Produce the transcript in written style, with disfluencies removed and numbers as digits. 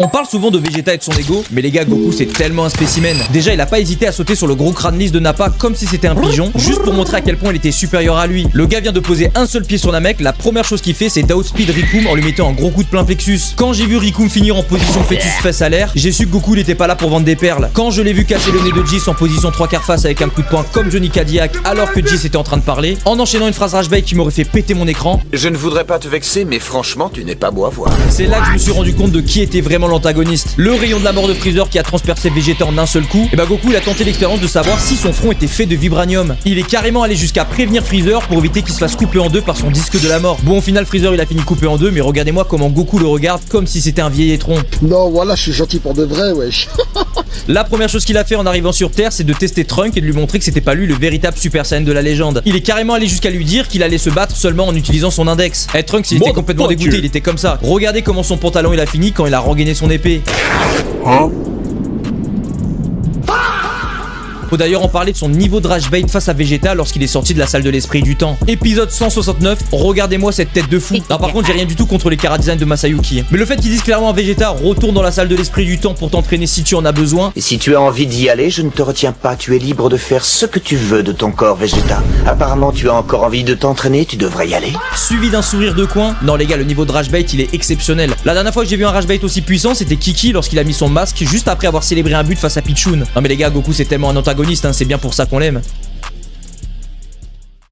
On parle souvent de Vegeta et de son ego, mais les gars, Goku c'est tellement un spécimen. Déjà, il a pas hésité à sauter sur le gros crâne lisse de Nappa comme si c'était un pigeon, juste pour montrer à quel point il était supérieur à lui. Le gars vient de poser un seul pied sur Namek, la première chose qu'il fait c'est d'outspeed Rikum en lui mettant un gros coup de plein plexus. Quand j'ai vu Rikum finir en position fœtus fesse à l'air, j'ai su que Goku n'était pas là pour vendre des perles. Quand je l'ai vu casser le nez de Jis en position 3/4 face avec un coup de poing comme Johnny Cadillac alors que Jis était en train de parler, en enchaînant une phrase rage bait qui m'aurait fait péter mon écran. Je ne voudrais pas te vexer, mais franchement, tu n'es pas beau à voir. C'est là que je me suis rendu compte de qui était vraiment l'antagoniste. Le rayon de la mort de Freezer qui a transpercé Vegeta en un seul coup. Et bah Goku il a tenté l'expérience de savoir si son front était fait de vibranium. Il est carrément allé jusqu'à prévenir Freezer pour éviter qu'il se fasse couper en deux par son disque de la mort. Bon au final Freezer il a fini coupé en deux, mais regardez-moi comment Goku le regarde comme si c'était un vieil étron. Non voilà, je suis gentil pour de vrai, wesh. La première chose qu'il a fait en arrivant sur Terre, c'est de tester Trunk et de lui montrer que c'était pas lui le véritable Super Saiyan de la légende. Il est carrément allé jusqu'à lui dire qu'il allait se battre seulement en utilisant son index. Et Trunks il était complètement dégoûté, il était comme ça. Regardez comment son pantalon il a fini quand il a regainé son épée. Faut d'ailleurs en parler de son niveau de rage bait face à Vegeta lorsqu'il est sorti de la salle de l'esprit du temps. Épisode 169, regardez-moi cette tête de fou. Non par contre j'ai rien du tout contre les chara-design de Masayuki. Mais le fait qu'ils disent clairement à Vegeta retourne dans la salle de l'esprit du temps pour t'entraîner si tu en as besoin. Et si tu as envie d'y aller, je ne te retiens pas, tu es libre de faire ce que tu veux de ton corps, Vegeta. Apparemment tu as encore envie de t'entraîner, tu devrais y aller. Suivi d'un sourire de coin. Non les gars, le niveau de rage bait il est exceptionnel. La dernière fois que j'ai vu un rage bait aussi puissant c'était Kiki lorsqu'il a mis son masque juste après avoir célébré un but face à Pichoun. Non mais les gars, Goku c'est tellement un antagoniste, hein, c'est bien pour ça qu'on l'aime.